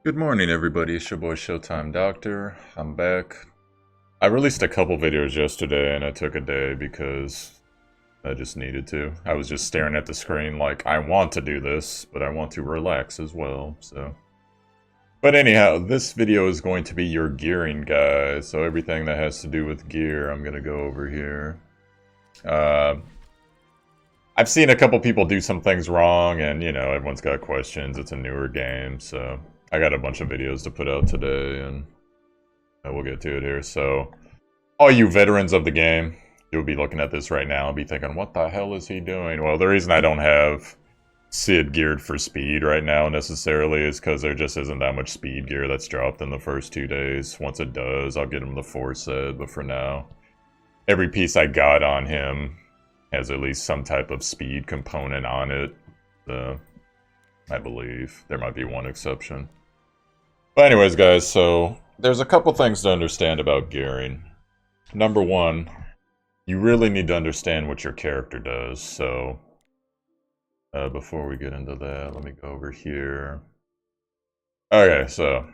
Good morning, everybody. It's your boy ShowtimeDr. I'm back. I released a couple videos yesterday, and I took a day because I just needed to. I was just staring at the screen like, I want to do this, but I want to relax as well, so. But anyhow, this video is going to be your gearing guide, so everything that has to do with gear, I'm going to go over here. I've seen a couple people do some things wrong, and, you know, everyone's got questions. It's a newer game, so I got a bunch of videos to put out today, and we'll get to it here. So, all you veterans of the game, you'll be looking at this right now and be thinking, what the hell is he doing? Well, the reason I don't have Sid geared for speed right now necessarily is because there just isn't that much speed gear that's dropped in the first 2 days. Once it does, I'll get him the 4 set, but for now, every piece I got on him has at least some type of speed component on it. I believe. There might be one exception. But anyways, guys, so there's a couple things to understand about gearing. Number one, you really need to understand what your character does. So before we get into that, let me go over here. Okay, so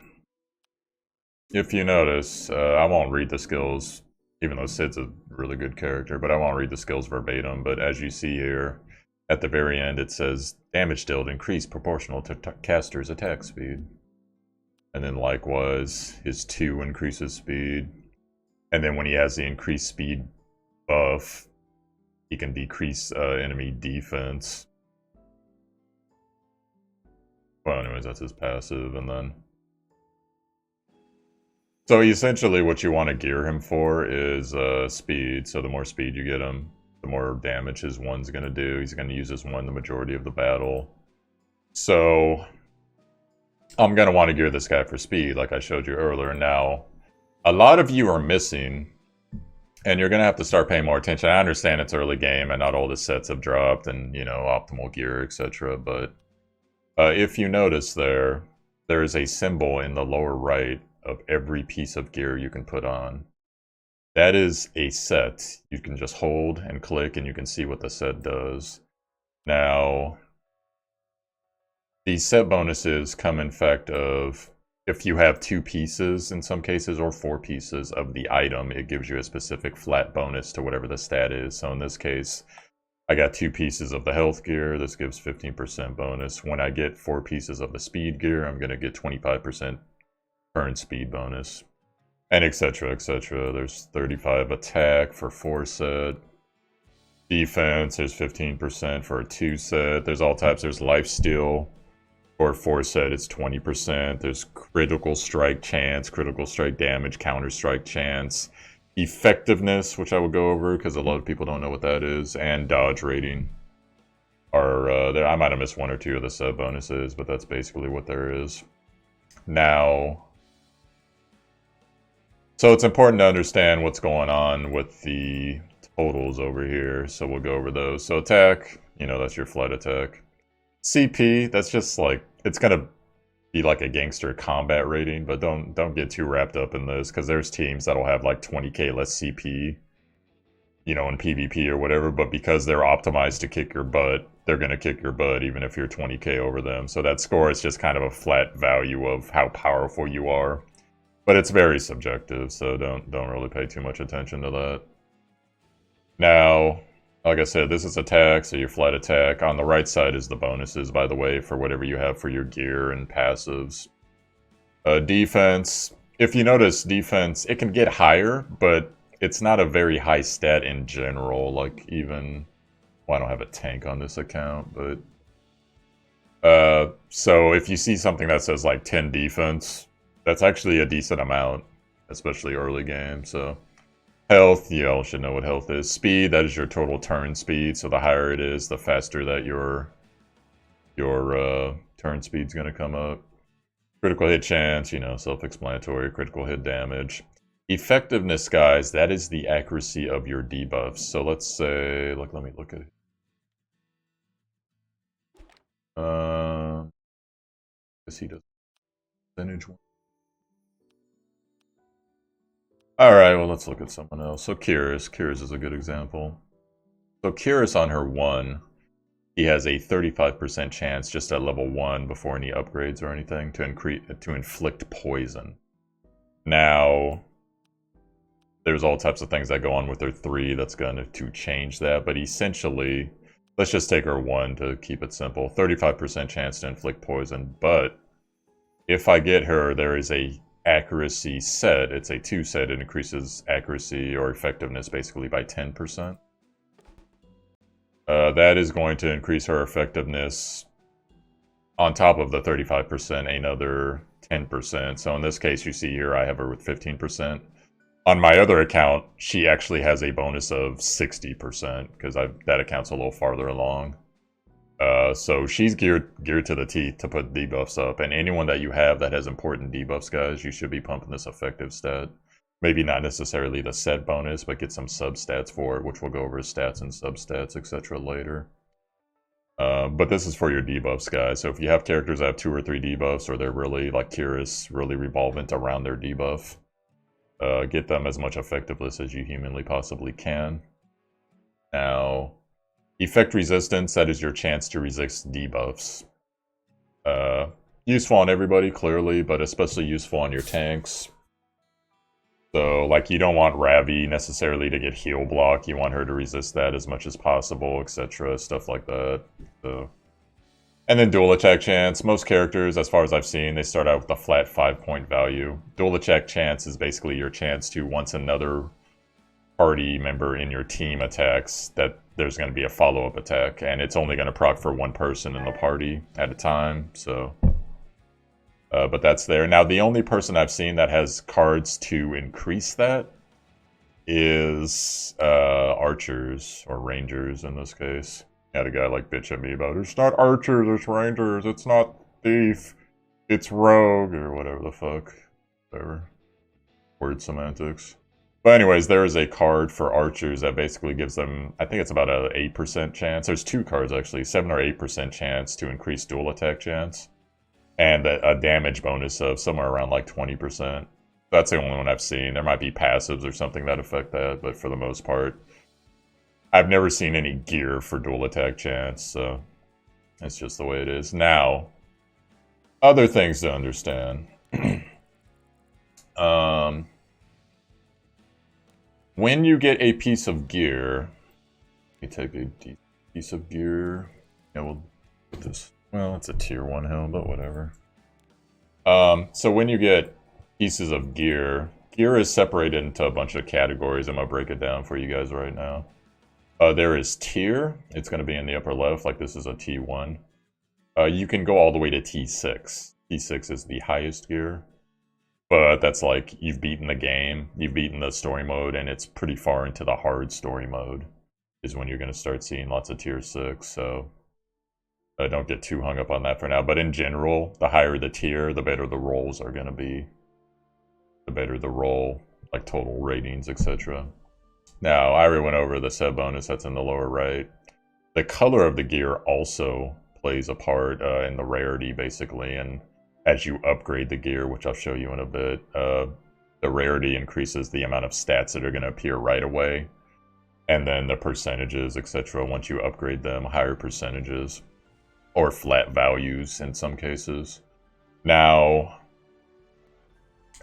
if you notice, I won't read the skills, even though Sid's a really good character, but I won't read the skills verbatim. But as you see here, at the very end, it says damage dealt increased proportional to caster's attack speed. And then likewise, his 2 increases speed. And then when he has the increased speed buff, he can decrease enemy defense. Well, anyways, that's his passive, and then... So essentially what you want to gear him for is speed. So the more speed you get him, the more damage his 1's going to do. He's going to use his 1 the majority of the battle. So I'm going to want to gear this guy for speed, like I showed you earlier. Now, a lot of you are missing, and you're going to have to start paying more attention. I understand it's early game, and not all the sets have dropped, and, you know, optimal gear, etc. But if you notice there is a symbol in the lower right of every piece of gear you can put on. That is a set. You can just hold and click, and you can see what the set does. Now, these set bonuses come in effect of if you have 2 pieces in some cases or 4 pieces of the item, it gives you a specific flat bonus to whatever the stat is. So in this case, I got 2 pieces of the health gear. This gives 15% bonus. When I get 4 pieces of the speed gear, I'm going to get 25% current speed bonus. And etc, etc. There's 35 attack for 4 set. Defense, there's 15% for a 2 set. There's all types. There's lifesteal. For 4 set, it's 20%. There's critical strike chance, critical strike damage, counter strike chance, effectiveness, which I will go over because a lot of people don't know what that is, and dodge rating are there. I might have missed 1 or 2 of the sub bonuses, but that's basically what there is. Now, so it's important to understand what's going on with the totals over here. So we'll go over those. So attack, you know, that's your flight attack. CP, that's just like, it's gonna be like a gangster combat rating, but don't get too wrapped up in this, because there's teams that'll have like 20k less CP, you know, in PvP or whatever, but because they're optimized to kick your butt, they're gonna kick your butt even if you're 20k over them. So that score is just kind of a flat value of how powerful you are, but it's very subjective, so don't really pay too much attention to that. Now, like I said, this is attack, so your flight attack. On the right side is the bonuses, by the way, for whatever you have for your gear and passives. Defense. If you notice, defense, it can get higher, but it's not a very high stat in general. Like even, well, I don't have a tank on this account, but... so if you see something that says like 10 defense, that's actually a decent amount, especially early game, so... Health, you all should know what health is. Speed, that is your total turn speed. So the higher it is, the faster that your turn speed's going to come up. Critical hit chance, you know, self-explanatory. Critical hit damage. Effectiveness, guys, that is the accuracy of your debuffs. So let's say, let me look at it. Guess he does percentage one. Alright, well, let's look at someone else. So Kyrus is a good example. So Kyrus on her 1, he has a 35% chance just at level 1 before any upgrades or anything to inflict poison. Now, there's all types of things that go on with her 3 that's going to change that, but essentially, let's just take her 1 to keep it simple. 35% chance to inflict poison, but if I get her, there is a accuracy set. It's a 2 set. It increases accuracy or effectiveness basically by 10%. That is going to increase her effectiveness on top of the 35%, another 10%. So in this case, you see here, I have her with 15%. On my other account, she actually has a bonus of 60% because that account's a little farther along. So she's geared to the teeth to put debuffs up, and anyone that you have that has important debuffs, guys, you should be pumping this effective stat. Maybe not necessarily the set bonus, but get some substats for it, which we'll go over stats and substats, etc. later. But this is for your debuffs, guys. So if you have characters that have 2 or 3 debuffs, or they're really, like Kyrus, really revolvent around their debuff, get them as much effectiveness as you humanly possibly can. Now, effect resistance, that is your chance to resist debuffs. Useful on everybody, clearly, but especially useful on your tanks. So, like, you don't want Ravi necessarily to get heal block. You want her to resist that as much as possible, etc. Stuff like that. So. And then dual attack chance. Most characters, as far as I've seen, they start out with a flat 5-point value. Dual attack chance is basically your chance to, once another party member in your team attacks, that there's going to be a follow-up attack. And it's only going to proc for one person in the party at a time, so... but that's there. Now, the only person I've seen that has cards to increase that is archers, or rangers in this case. I had a guy like bitch at me about, it's not archers, it's rangers, it's not thief, it's rogue, or whatever the fuck. Whatever. Word semantics. But anyways, there is a card for archers that basically gives them, I think it's about a 8% chance. There's 2 cards actually, 7 or 8% chance to increase dual attack chance. And a damage bonus of somewhere around like 20%. That's the only one I've seen. There might be passives or something that affect that, but for the most part, I've never seen any gear for dual attack chance, so that's just the way it is. Now, other things to understand. When you get a piece of gear, let me take a piece of gear. Yeah, we'll put this. Well, it's a tier 1 hill, but whatever. So when you get pieces of gear, gear is separated into a bunch of categories. I'm going to break it down for you guys right now. There is tier. It's going to be in the upper left, like this is a T1. You can go all the way to T6. T6 is the highest gear. But that's like, you've beaten the game, you've beaten the story mode, and it's pretty far into the hard story mode, is when you're going to start seeing lots of tier 6, so... don't get too hung up on that for now, but in general, the higher the tier, the better the rolls are going to be. The better the roll, like total ratings, etc. Now, I already went over the set bonus that's in the lower right. The color of the gear also plays a part in the rarity, basically, and as you upgrade the gear, which I'll show you in a bit, the rarity increases the amount of stats that are going to appear right away, and then the percentages, etc. Once you upgrade them, higher percentages. Or flat values in some cases. Now,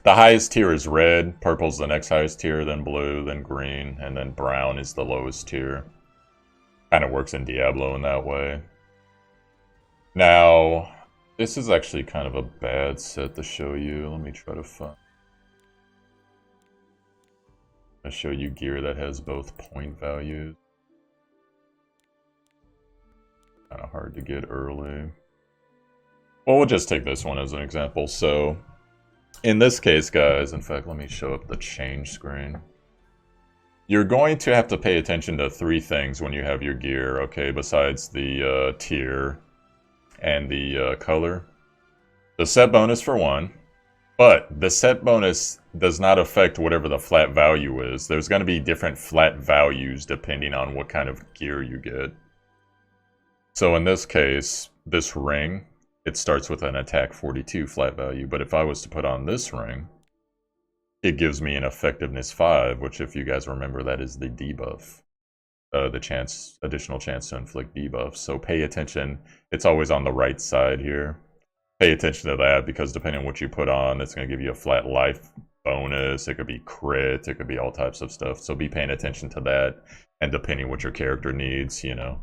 the highest tier is red, purple's the next highest tier, then blue, then green, and then brown is the lowest tier. Kind of works in Diablo in that way. Now, this is actually kind of a bad set to show you. Let me try to find... I'll show you gear that has both point values. Kind of hard to get early. Well, we'll just take this one as an example. So, in this case, guys, in fact, let me show up the change screen. You're going to have to pay attention to 3 things when you have your gear, okay, besides the tier and the color. The set bonus for one, but the set bonus does not affect whatever the flat value is. There's going to be different flat values depending on what kind of gear you get. So in this case, this ring, it starts with an attack 42 flat value, but if I was to put on this ring, it gives me an effectiveness 5, which if you guys remember, that is the debuff. the additional chance to inflict debuffs. So pay attention. It's always on the right side here. Pay attention to that because depending on what you put on, it's going to give you a flat life bonus. It could be crit. It could be all types of stuff. So be paying attention to that. And depending what your character needs, you know,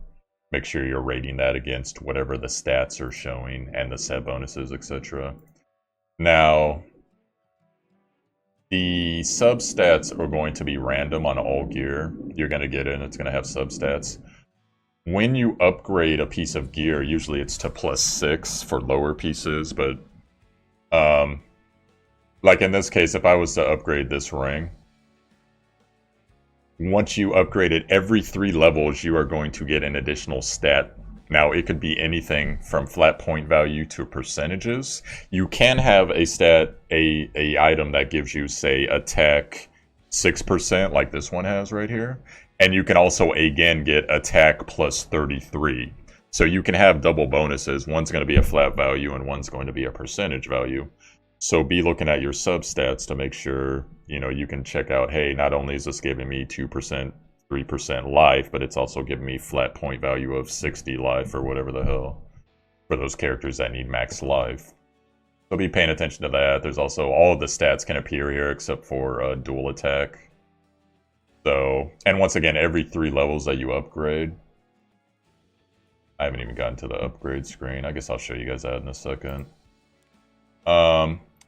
make sure you're rating that against whatever the stats are showing and the set bonuses, etc. Now, the substats are going to be random on all gear. You're going to get it and it's going to have substats. When you upgrade a piece of gear, usually it's to +6 for lower pieces, but like in this case, if I was to upgrade this ring, once you upgrade it, every 3 levels, you are going to get an additional stat. Now, it could be anything from flat point value to percentages. You can have a stat, a item that gives you, say, attack 6%, like this one has right here. And you can also, again, get attack plus 33. So you can have double bonuses. One's going to be a flat value and one's going to be a percentage value. So be looking at your substats to make sure, you know, you can check out, hey, not only is this giving me 2%, 3% life, but it's also giving me flat point value of 60 life or whatever the hell for those characters that need max life. So be paying attention to that. There's also all of the stats can appear here except for dual attack. So, and once again, every 3 levels that you upgrade. I haven't even gotten to the upgrade screen. I guess I'll show you guys that in a second.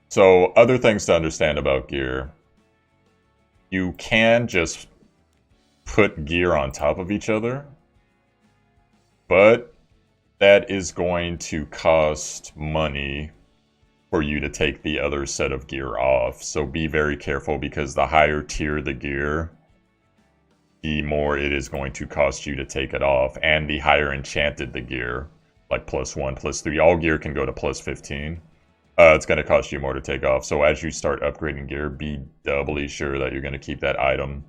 So other things to understand about gear. You can just put gear on top of each other, but that is going to cost money for you to take the other set of gear off. So be very careful because the higher tier the gear, the more it is going to cost you to take it off. And the higher enchanted the gear, like +1, +3, all gear can go to +15. It's going to cost you more to take off. So as you start upgrading gear, be doubly sure that you're going to keep that item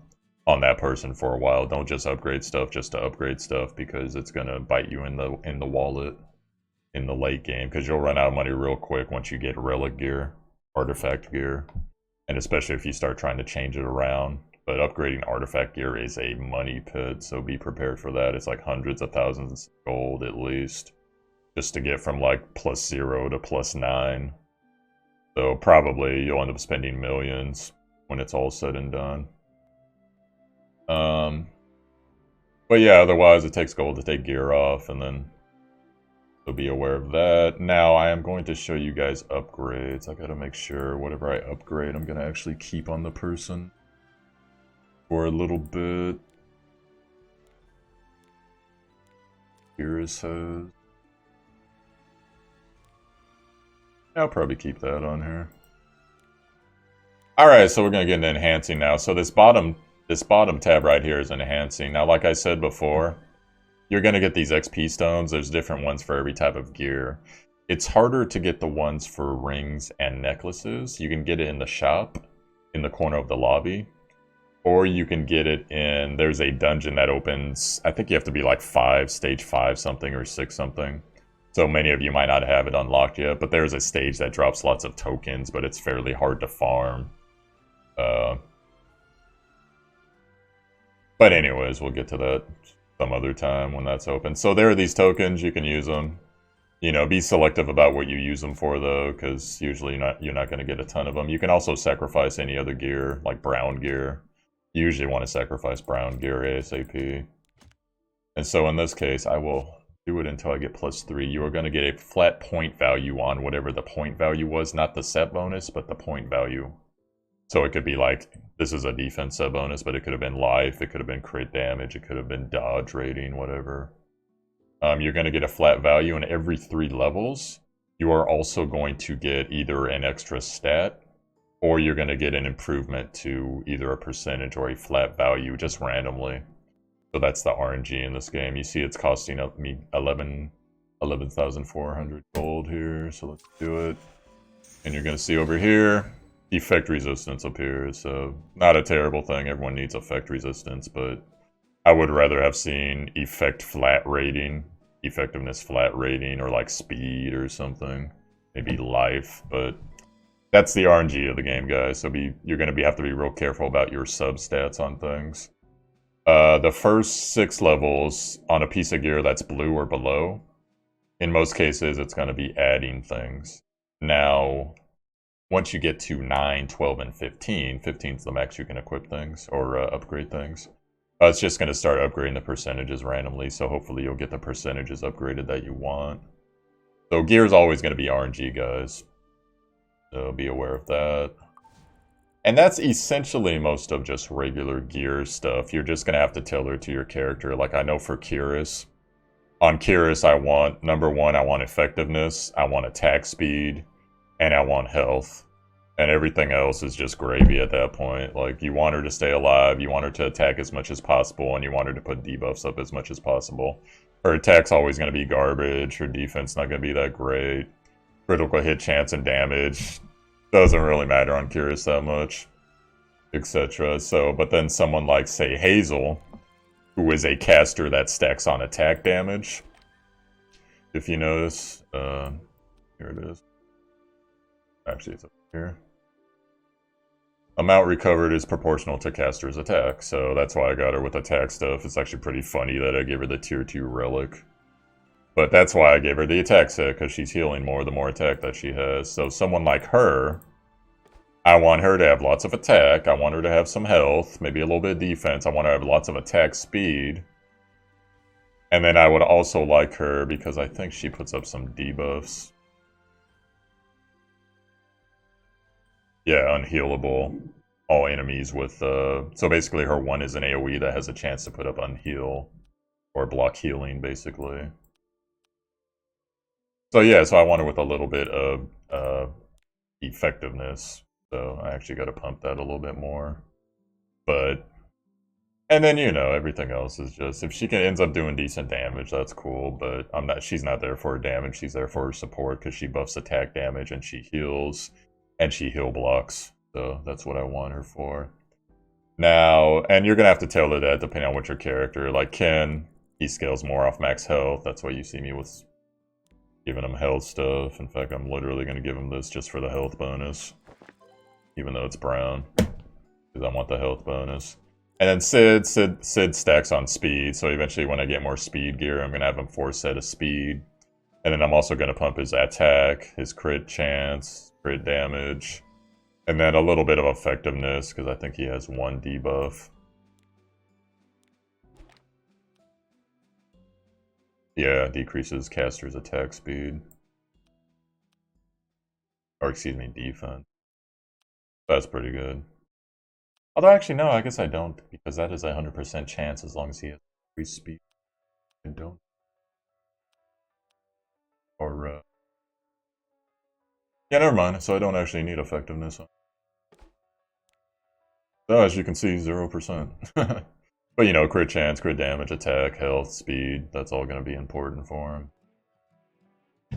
on that person for a while. Don't just upgrade stuff just to upgrade stuff because it's going to bite you in the wallet in the late game because you'll run out of money real quick once you get relic gear, artifact gear, and especially if you start trying to change it around. But upgrading artifact gear is a money pit, so be prepared for that. It's like hundreds of thousands of gold at least just to get from like +0 to +9. So probably you'll end up spending millions when it's all said and done. But yeah, otherwise it takes gold to take gear off, and then so be aware of that. Now I am going to show you guys upgrades. I gotta make sure whatever I upgrade, I'm gonna actually keep on the person for a little bit. Here is his. I'll probably keep that on here. Alright, so we're gonna get into enhancing now. So this bottom tab right here is enhancing. Now, like I said before, you're gonna get these XP stones. There's different ones for every type of gear. It's harder to get the ones for rings and necklaces. You can get it in the shop in the corner of the lobby. Or you can get it in, there's a dungeon that opens, I think you have to be like stage 5 something or 6 something. So many of you might not have it unlocked yet, but there's a stage that drops lots of tokens, but it's fairly hard to farm. But anyways, we'll get to that some other time when that's open. So there are these tokens, you can use them. You know, be selective about what you use them for though, because usually you're not going to get a ton of them. You can also sacrifice any other gear, like brown gear. You usually want to sacrifice brown gear ASAP. And so in this case, I will do it until I get +3. You are going to get a flat point value on whatever the point value was, not the set bonus, but the point value. So it could be like, this is a defense set bonus, but it could have been life, it could have been crit damage, it could have been dodge rating, whatever. You're going to get a flat value, and every 3 levels, you are also going to get either an extra stat, or you're going to get an improvement to either a percentage or a flat value, just randomly. So that's the RNG in this game. You see it's costing me 11,400 gold here, so let's do it. And you're going to see over here, effect resistance appears. So not a terrible thing, everyone needs effect resistance, but I would rather have seen effect flat rating, effectiveness flat rating, or like speed or something. Maybe life, but that's the RNG of the game, guys. So you're going to have to be real careful about your substats on things. The first 6 levels on a piece of gear that's blue or below, in most cases, it's going to be adding things. Now, once you get to 9, 12, and 15, 15 is the max you can equip things or upgrade things. It's just going to start upgrading the percentages randomly, so hopefully you'll get the percentages upgraded that you want. So gear is always going to be RNG, guys. So be aware of that. And that's essentially most of just regular gear stuff. You're just going to have to tailor to your character. Like I know for Kyrus, on Kyrus I want, number 1, I want effectiveness, I want attack speed, and I want health. And everything else is just gravy at that point. Like, you want her to stay alive, you want her to attack as much as possible, and you want her to put debuffs up as much as possible. Her attack's always going to be garbage, her defense not going to be that great. Critical hit chance and damage doesn't really matter on Kyrus that much, etc. So, but then someone like, say, Hazel, who is a caster that stacks on attack damage. If you notice, here it is. Actually, it's up here. Amount recovered is proportional to caster's attack, so that's why I got her with attack stuff. It's actually pretty funny that I gave her the tier 2 relic. But that's why I gave her the attack set, because she's healing more the more attack that she has. So someone like her, I want her to have lots of attack, I want her to have some health, maybe a little bit of defense, I want her to have lots of attack speed. And then I would also like her, because I think she puts up some debuffs. Yeah, unhealable. All enemies with, so basically her 1 is an AoE that has a chance to put up unheal, or block healing, basically. So yeah, so I want her with a little bit of effectiveness. So I actually got to pump that a little bit more. But, and then, you know, everything else is just, if she ends up doing decent damage, that's cool. But she's not there for her damage, she's there for her support, because she buffs attack damage and she heals, and she heal blocks. So that's what I want her for. Now, and you're going to have to tailor that depending on what your character, like Ken, he scales more off max health. That's why you see me with giving him health stuff. In fact, I'm literally going to give him this just for the health bonus, even though it's brown, because I want the health bonus. And then Sid stacks on speed, so eventually when I get more speed gear, I'm going to have him 4 set of speed. And then I'm also going to pump his attack, his crit chance, crit damage, and then a little bit of effectiveness, because I think he has 1 debuff. Yeah, decreases caster's attack speed. Or excuse me, defense. That's pretty good. Although actually no, I guess I don't, because that is a 100% chance as long as he has increased speed. I don't. Or yeah, never mind. So I don't actually need effectiveness. So as you can see, 0%. But you know, crit chance, crit damage, attack, health, speed, that's all going to be important for him.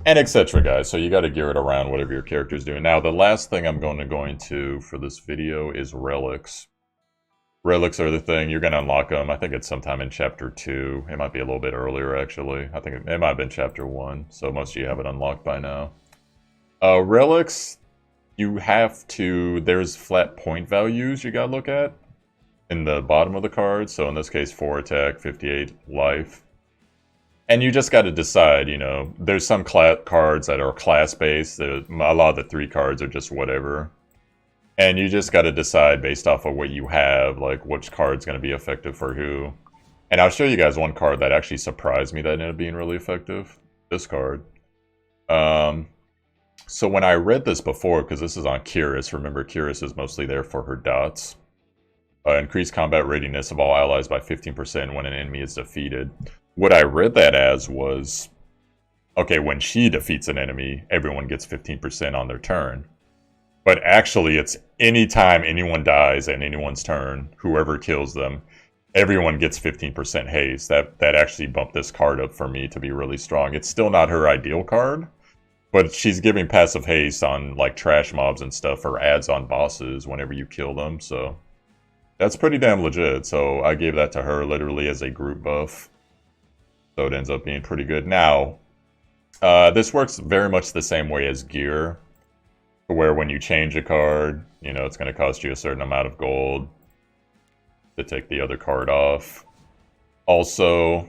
And etc, guys. So you got to gear it around whatever your character's doing. Now, the last thing I'm going to go into for this video is relics. Relics are the thing, you're going to unlock them. I think it's sometime in Chapter 2. It might be a little bit earlier, actually. I think it might have been Chapter 1. So most of you have it unlocked by now. Relics, you have to, there's flat point values you got to look at in the bottom of the card. So in this case, 4 attack, 58 life. And you just got to decide, you know, there's some cards that are class-based. A lot of the 3 cards are just whatever. And you just got to decide based off of what you have, like which card's going to be effective for who. And I'll show you guys one card that actually surprised me that ended up being really effective. This card. So when I read this before, because this is on Kyrus, remember Kyrus is mostly there for her dots. Increase combat readiness of all allies by 15% when an enemy is defeated. What I read that as was, okay, when she defeats an enemy, everyone gets 15% on their turn. But actually, it's anytime anyone dies in anyone's turn, whoever kills them, everyone gets 15% haste. That actually bumped this card up for me to be really strong. It's still not her ideal card, but she's giving passive haste on like trash mobs and stuff, or adds on bosses whenever you kill them, so that's pretty damn legit. So I gave that to her literally as a group buff. So it ends up being pretty good. Now, this works very much the same way as gear, where when you change a card, you know, it's going to cost you a certain amount of gold to take the other card off. Also,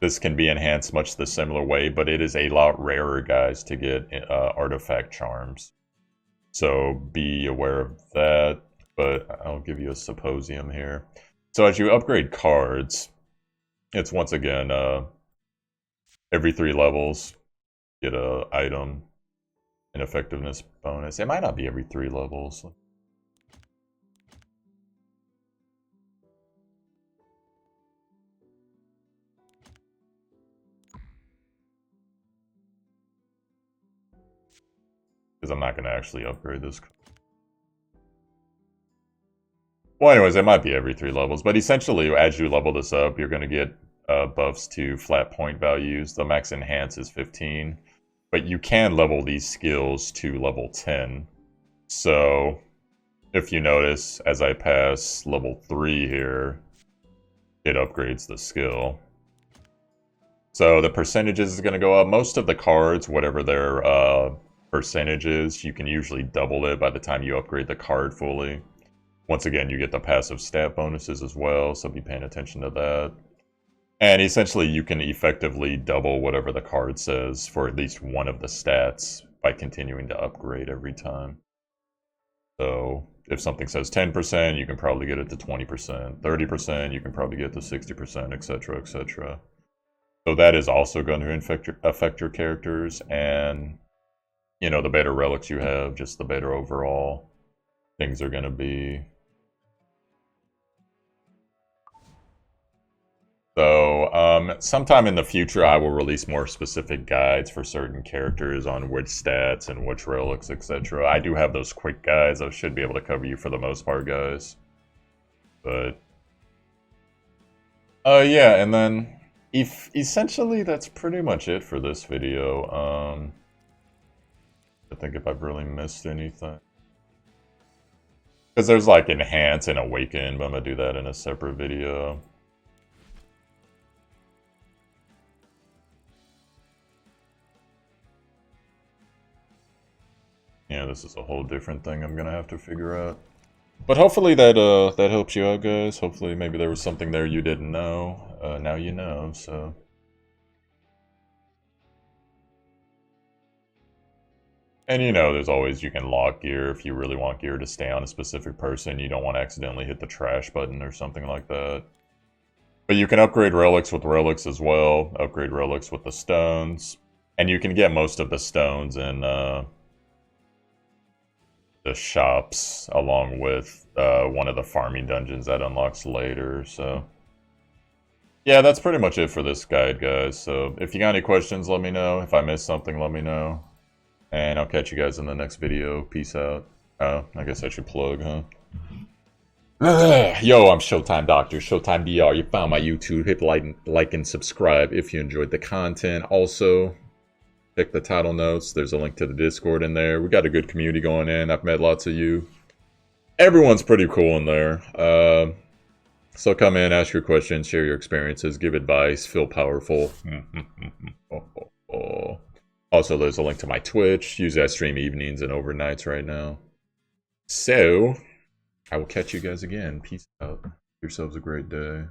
this can be enhanced much the similar way, but it is a lot rarer, guys, to get artifact charms. So be aware of that, but I'll give you a symposium here. So as you upgrade cards, it's once again every 3 levels, get a item, an effectiveness bonus. It might not be every 3 levels. Because I'm not going to actually upgrade this. Well, anyways, it might be every 3 levels, but essentially, as you level this up, you're going to get buffs to flat point values. The max enhance is 15, but you can level these skills to level 10. So, if you notice, as I pass level 3 here, it upgrades the skill. So the percentages is going to go up. Most of the cards, whatever their percentages, you can usually double it by the time you upgrade the card fully. Once again, you get the passive stat bonuses as well, so be paying attention to that. And essentially, you can effectively double whatever the card says for at least one of the stats by continuing to upgrade every time. So if something says 10%, you can probably get it to 20%. 30%, you can probably get to 60%, etc., etc. So that is also going to affect your characters, and you know, the better relics you have, just the better overall things are going to be. So, sometime in the future, I will release more specific guides for certain characters on which stats and which relics, etc. I do have those quick guides. I should be able to cover you for the most part, guys. But, yeah, and then, essentially, that's pretty much it for this video. I think if I've really missed anything. Because there's like Enhance and Awaken, but I'm going to do that in a separate video. Yeah, this is a whole different thing I'm going to have to figure out. But hopefully that that helps you out, guys. Hopefully maybe there was something there you didn't know. Now you know, so... And you know, there's always, you can lock gear if you really want gear to stay on a specific person. You don't want to accidentally hit the trash button or something like that. But you can upgrade relics with relics as well. Upgrade relics with the stones. And you can get most of the stones in the shops, along with one of the farming dungeons that unlocks later, so... Yeah, that's pretty much it for this guide, guys. So if you got any questions, let me know. If I missed something, let me know. And I'll catch you guys in the next video. Peace out. Oh, I guess I should plug, huh? Yo, I'm ShowtimeDr, ShowtimeDr. You found my YouTube. Hit like and subscribe if you enjoyed the content. Also, check the title notes. There's a link to the Discord in there. We got a good community going in. I've met lots of you. Everyone's pretty cool in there. So come in, ask your questions, share your experiences, give advice, feel powerful. Also, there's a link to my Twitch. Usually I stream evenings and overnights right now. So, I will catch you guys again. Peace out. Yourselves a great day.